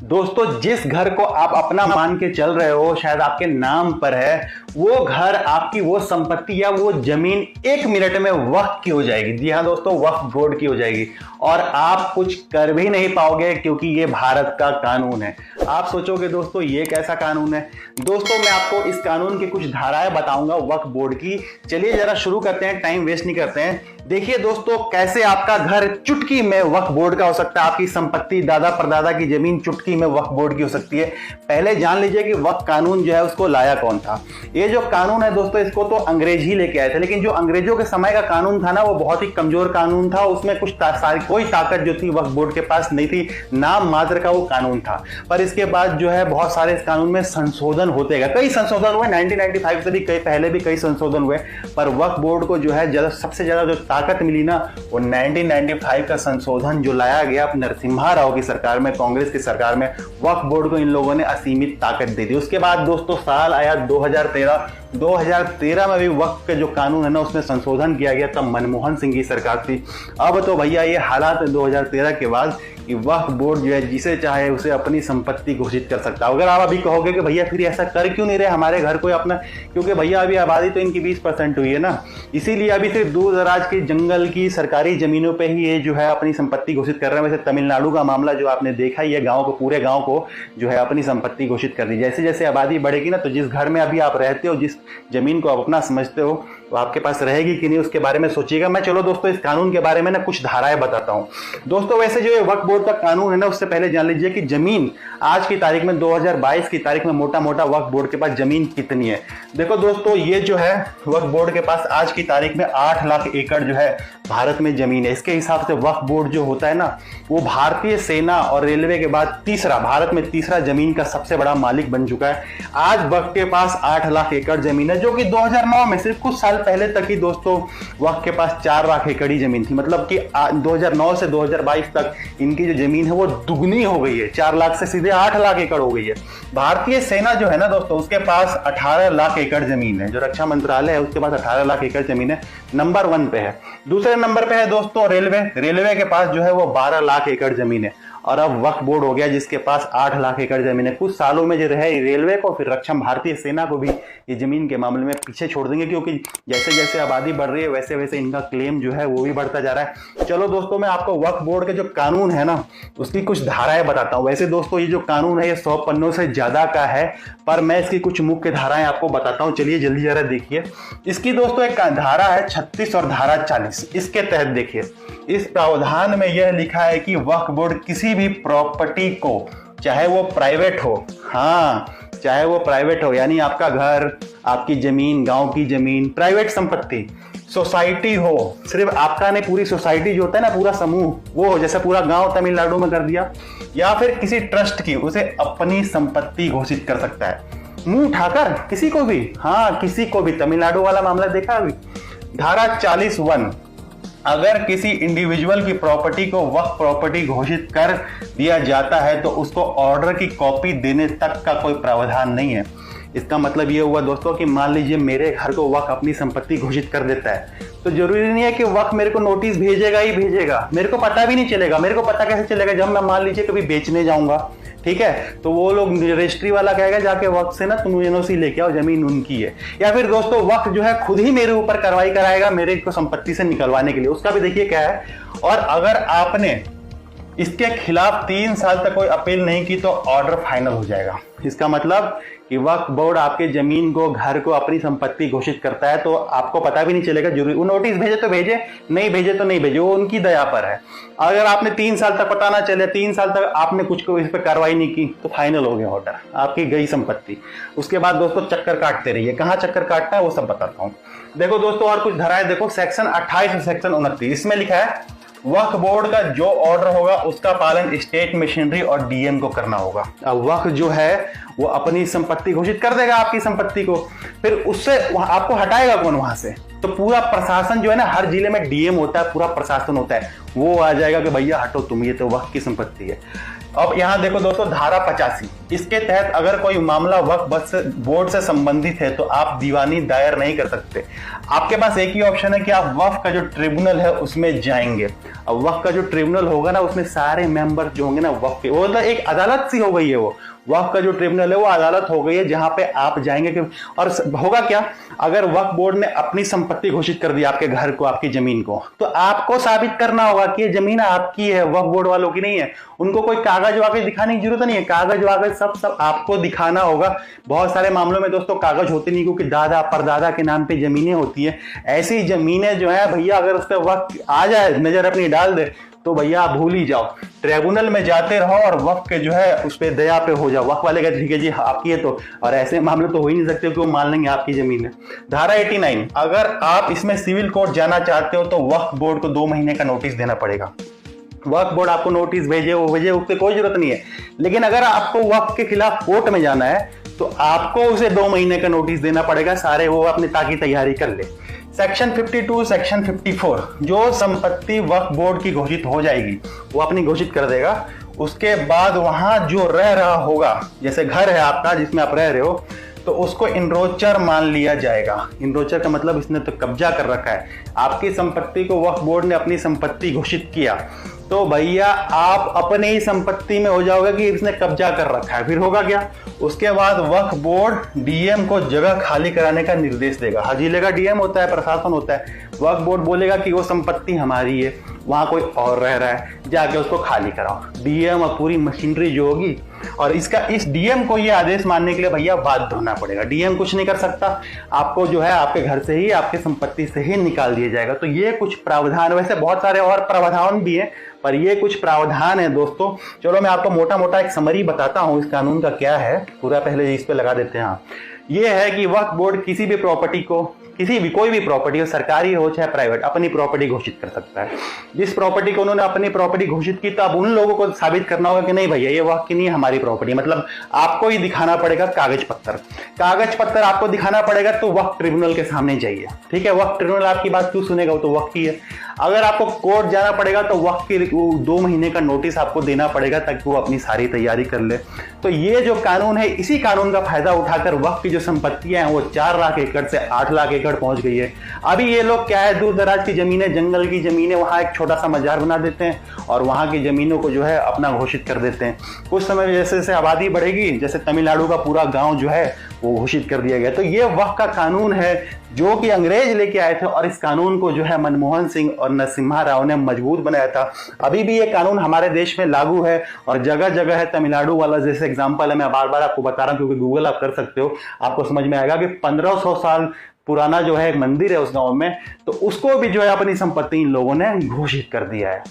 दोस्तों जिस घर को आप अपना मान के चल रहे हो, शायद आपके नाम पर है, वो घर, आपकी वो संपत्ति या वो जमीन 1 मिनट में वक्फ की हो जाएगी। जी हाँ दोस्तों, वक्फ बोर्ड की हो जाएगी और आप कुछ कर भी नहीं पाओगे क्योंकि ये भारत का कानून है। आप सोचोगे दोस्तों ये कैसा कानून है? दोस्तों मैं आपको इस कानून की कुछ धाराएं बताऊंगा वक्फ बोर्ड की। चलिए जरा शुरू करते हैं, टाइम वेस्ट नहीं करते हैं। देखिए दोस्तों कैसे आपका घर चुटकी में वक्फ बोर्ड का हो सकता है, आपकी संपत्ति, दादा परदादा की जमीन चुटकी में वक्फ बोर्ड की हो सकती है। पहले जान लीजिए कि वक्फ कानून जो है उसको लाया कौन था। ये जो कानून है दोस्तों, इसको तो अंग्रेज ही लेके आए थे, लेकिन जो अंग्रेजों के समय का कानून था ना, वो बहुत ही कमजोर कानून था। उसमें कुछ कोई ताकत जो थी वक्फ बोर्ड के पास नहीं थी, नाम मात्र का वो कानून था। पर इसके बाद जो है बहुत सारे इस कानून में संशोधन होते गए, कई संशोधन हुए, 1995 से भी पहले भी कई संशोधन हुए। पर वक्फ बोर्ड को जो है सबसे ज्यादा जो ताकत मिली ना, वो 1995 का संशोधन जो लाया गया नरसिम्हा राव की सरकार में, कांग्रेस की सरकार में, वक्फ बोर्ड को इन लोगों ने असीमित ताकत दे दी। उसके बाद दोस्तों साल आया 2013 में भी वक्फ के जो कानून है ना उसमें संशोधन किया गया, तब मनमोहन सिंह की सरकार थी। अब तो भैया ये हालात है 2013 के बाद कि वक्फ बोर्ड जो है जिसे चाहे उसे अपनी संपत्ति घोषित कर सकता है। अगर आप अभी कहोगे कि भैया फिर ऐसा कर क्यों नहीं रहे हमारे घर कोई अपना, क्योंकि भैया अभी आबादी तो इनकी 20% हुई है ना, इसीलिए अभी सिर्फ दूर दराज के जंगल की सरकारी जमीनों पे ही ये जो है अपनी संपत्ति घोषित कर रहे हैं। वैसे तमिलनाडु का मामला जो आपने देखा ही है, गाँव को, पूरे गाँव को जो है अपनी संपत्ति घोषित कर दी। जैसे जैसे आबादी बढ़ेगी ना, तो जिस घर में अभी आप रहते हो, जिस जमीन को आप अपना समझते हो, तो आपके पास रहेगी कि नहीं उसके बारे में सोचिएगा। मैं चलो दोस्तों इस कानून के बारे में ना कुछ धाराएं बताता हूं। दोस्तों वैसे जो ये वक्फ बोर्ड का कानून है ना, उससे पहले जान लीजिए कि जमीन आज की तारीख में 2022 की तारीख में मोटा मोटा वक्फ बोर्ड के पास जमीन कितनी है। देखो दोस्तों ये जो है वक्फ बोर्ड के पास आज की तारीख में 8 लाख एकड़ जो है भारत में जमीन है। इसके हिसाब से वक्फ बोर्ड जो होता है ना, वो भारतीय सेना और रेलवे के बाद भारत में तीसरा जमीन का सबसे बड़ा मालिक बन चुका है। आज वक्फ के पास 8 लाख एकड़ जमीन है, जो कि 2009 में सिर्फ कुछ साल पहले तक ही दोस्तों वक्फ के पास 4 लाख एकड़ ही जमीन थी। मतलब कि 2009 से 2022 तक इनकी जो जमीन है वो दुगनी हो गई है, 4 लाख से सीधे 8 लाख एकड़ हो गई है। भारतीय सेना जो है ना दोस्तों, उसके पास 18 लाख एकड़ जमीन है। जो रक्षा मंत्रालय है उसके पास 18 लाख एकड़ जमीन है, नंबर 1 पे है। दूसरे नंबर पे है दोस्तों रेलवे के पास जो है वो 12 लाख एकड़ जमीन है। और अब वक्फ बोर्ड हो गया जिसके पास 8 लाख एकड़ जमीन है। कुछ सालों में जो रहे रेलवे को, फिर रक्षा भारतीय सेना को भी ये जमीन के मामले में पीछे छोड़ देंगे, क्योंकि जैसे जैसे आबादी बढ़ रही है वैसे वैसे इनका क्लेम जो है वो भी बढ़ता जा रहा है। चलो दोस्तों मैं आपको वक्फ बोर्ड के जो कानून है ना उसकी कुछ धाराएं बताता हूँ। वैसे दोस्तों ये जो कानून है ये 100 पन्नों से ज्यादा का है, पर मैं इसकी कुछ मुख्य धाराएं आपको बताता हूँ। चलिए जल्दी जरा देखिए। इसकी दोस्तों एक धारा है 36 और धारा 40। इसके तहत देखिए, इस प्रावधान में यह लिखा है कि वक्फ बोर्ड किसी भी प्रॉपर्टी को, चाहे वो प्राइवेट हो, चाहे वो प्राइवेट हो, यानी आपका घर, आपकी जमीन, गांव की जमीन, प्राइवेट संपत्ति, सोसाइटी हो, सिर्फ आपका नहीं, पूरी सोसाइटी जो होता है ना, पूरा समूह, वो जैसे पूरा गांव तमिलनाडु में कर दिया, या फिर किसी ट्रस्ट की, उसे अपनी संपत्ति घोषित कर सकता है मुंह उठाकर, किसी को भी, किसी को भी। तमिलनाडु वाला मामला देखा अभी। धारा 40(1), अगर किसी इंडिविजुअल की प्रॉपर्टी को वक्फ प्रॉपर्टी घोषित कर दिया जाता है तो उसको ऑर्डर की कॉपी देने तक का कोई प्रावधान नहीं है। इसका मतलब ये हुआ दोस्तों कि मान लीजिए मेरे घर को वक्फ अपनी संपत्ति घोषित कर देता है, तो जरूरी नहीं है कि वक्फ मेरे को नोटिस भेजेगा ही भेजेगा, मेरे को पता भी नहीं चलेगा। मेरे को पता कैसे चलेगा? जब मैं मान लीजिए कभी बेचने जाऊंगा, ठीक है, तो वो लोग रजिस्ट्री वाला कहेगा जाके वक्फ से ना तुम एनओसी लेके आओ, जमीन उनकी है। या फिर दोस्तों वक्फ जो है खुद ही मेरे ऊपर कार्रवाई कराएगा मेरे को संपत्ति से निकलवाने के लिए, उसका भी देखिए क्या है। और अगर आपने इसके खिलाफ 3 साल तक कोई अपील नहीं की तो ऑर्डर फाइनल हो जाएगा। इसका मतलब कि वक्फ बोर्ड आपके जमीन को, घर को अपनी संपत्ति घोषित करता है तो आपको पता भी नहीं चलेगा। जरूरी वो नोटिस भेजे तो भेजे, नहीं भेजे तो नहीं भेजे, वो उनकी दया पर है। अगर आपने 3 साल तक पता ना चले, 3 साल तक आपने कुछ को इस पर कार्रवाई नहीं की, तो फाइनल हो गया ऑर्डर, आपकी गई संपत्ति। उसके बाद दोस्तों चक्कर काटते रहिए। कहाँ चक्कर काटना है वो सब बताता हूँ। देखो दोस्तों और कुछ धाराएं देखो, सेक्शन 28 और सेक्शन 29, इसमें लिखा है वक्फ बोर्ड का जो ऑर्डर होगा उसका पालन स्टेट मशीनरी और डीएम को करना होगा। अब वक्फ जो है वो अपनी संपत्ति घोषित कर देगा आपकी संपत्ति को, फिर उससे आपको हटाएगा कौन वहां से? तो पूरा प्रशासन जो है ना, हर जिले में डीएम होता है, पूरा प्रशासन होता है, वो आ जाएगा कि भैया हटो तुम, ये तो वक्फ की संपत्ति है। अब यहाँ देखो दोस्तों, धारा 85, इसके तहत अगर कोई मामला वक्फ बोर्ड से संबंधित है तो आप दीवानी दायर नहीं कर सकते। आपके पास एक ही ऑप्शन है कि आप वक्फ का जो ट्रिब्यूनल है उसमें जाएंगे। अब वक्फ का जो ट्रिब्यूनल होगा ना, उसमें सारे मेंबर जो होंगे ना वक्फ के, वो मतलब एक अदालत सी हो गई है। वो वक्फ का जो ट्रिब्यूनल है वो अदालत हो गई है, जहां पे आप जाएंगे कि और होगा क्या, अगर वक्फ बोर्ड ने अपनी संपत्ति घोषित कर दी, आपके घर को, आपकी जमीन को, तो आपको साबित करना होगा कि ये जमीन आपकी है, वक्फ बोर्ड वालों की नहीं है। उनको कोई कागज वागज दिखाने की जरूरत नहीं है, कागज वागज सब आपको दिखाना होगा। बहुत सारे मामलों में दोस्तों कागज होते नहीं, क्योंकि दादा परदादा के नाम पे जमीनें होती है। ऐसी जमीनें जो है भैया, अगर उस पर वक्त आ जाए, नजर अपनी डाल दे, तो भैया आप भूल ही जाओ। ट्रिब्यूनल में जाते रहो और वक्फ के जो है उस पर दया पे हो जाओ। वक्फ वाले कहते ठीक है जी आपकी है, तो और ऐसे मामले तो हो ही नहीं सकते कि वो मान लेंगे आपकी जमीन है। धारा 89, अगर आप इसमें सिविल कोर्ट जाना चाहते हो तो वक्फ बोर्ड को 2 महीने का नोटिस देना पड़ेगा। वक्फ बोर्ड आपको नोटिस भेजे, वो भेजे, उससे कोई जरूरत नहीं है। लेकिन अगर आपको वक्फ के खिलाफ कोर्ट में जाना है तो आपको उसे 2 महीने का नोटिस देना पड़ेगा। सारे वो अपनी ताकि तैयारी कर ले। सेक्शन 52, सेक्शन 54, जो संपत्ति वक्फ बोर्ड की घोषित हो जाएगी वो अपनी घोषित कर देगा। उसके बाद वहां जो रह रहा होगा, जैसे घर है आपका जिसमें आप रह रहे हो, तो उसको इनरोचर मान लिया जाएगा। इनरोचर का मतलब इसने तो कब्जा कर रखा है। आपकी संपत्ति को वक्फ बोर्ड ने अपनी संपत्ति घोषित किया तो भैया आप अपने ही संपत्ति में हो जाओगे कि इसने कब्जा कर रखा है। फिर होगा क्या, उसके बाद वक्फ बोर्ड डीएम को जगह खाली कराने का निर्देश देगा। हर जिले का डीएम होता है, प्रशासन होता है। वक्फ बोर्ड बोलेगा कि वो संपत्ति हमारी है, वहां कोई और रह रहा है, जाके उसको खाली कराओ। डीएम और पूरी मशीनरी जो होगी, और इस डीएम को ये आदेश मानने के लिए भैया बाध्य होना पड़ेगा। डीएम कुछ नहीं कर सकता, आपको जो है आपके घर से ही, आपके संपत्ति से ही निकाल दिया जाएगा। तो ये कुछ प्रावधान, वैसे बहुत सारे और प्रावधान भी हैं, पर ये कुछ प्रावधान है दोस्तों। चलो मैं आपको मोटा मोटा एक समरी बताता हूं इस कानून का क्या है, पूरा पहले इस पे लगा देते हैं। हाँ, ये है कि वक्फ बोर्ड किसी भी प्रॉपर्टी को, कोई भी प्रॉपर्टी हो, सरकारी हो चाहे प्राइवेट, अपनी प्रॉपर्टी घोषित कर सकता है। जिस प्रॉपर्टी को उन्होंने अपनी प्रॉपर्टी घोषित की, तो अब उन लोगों को साबित करना होगा कि नहीं भैया ये वक्फ की नहीं, हमारी प्रॉपर्टी। मतलब आपको ही दिखाना पड़ेगा कागज पत्तर आपको दिखाना पड़ेगा। तो वक्फ ट्रिब्यूनल के सामने जाइए, ठीक है। वक्फ ट्रिब्यूनल आपकी बात क्यों सुनेगा, वो तो वक्फ की है। अगर आपको कोर्ट जाना पड़ेगा तो वक्फ के 2 महीने का नोटिस आपको देना पड़ेगा, ताकि वो अपनी सारी तैयारी कर ले। तो ये जो कानून है, इसी कानून का फायदा उठाकर वक्फ की जो संपत्तियां हैं वो 4 लाख एकड़ से 8 लाख एकड़ पहुंच गई है। अभी ये लोग क्या है, दूर दराज की जमीनें, जंगल की जमीनें, वहां एक छोटा सा मजार बना देते हैं और वहां की जमीनों को जो है अपना घोषित कर देते हैं। कुछ समय में जैसे जैसे आबादी बढ़ेगी, जैसे तमिलनाडु का पूरा गांव जो है वो घोषित कर दिया गया। तो ये वक्फ का कानून है जो कि अंग्रेज लेके आए थे, और इस कानून को जो है मनमोहन सिंह और नरसिम्हा राव ने मजबूत बनाया था। अभी भी ये कानून हमारे देश में लागू है और जगह जगह है। तमिलनाडु वाला जैसे एग्जांपल है, मैं बार बार आपको बता रहा हूं क्योंकि गूगल आप कर सकते हो, आपको समझ में आएगा कि 1500 साल पुराना जो है एक मंदिर है उस गांव में, तो उसको भी जो है अपनी संपत्ति इन लोगों ने घोषित कर दिया है।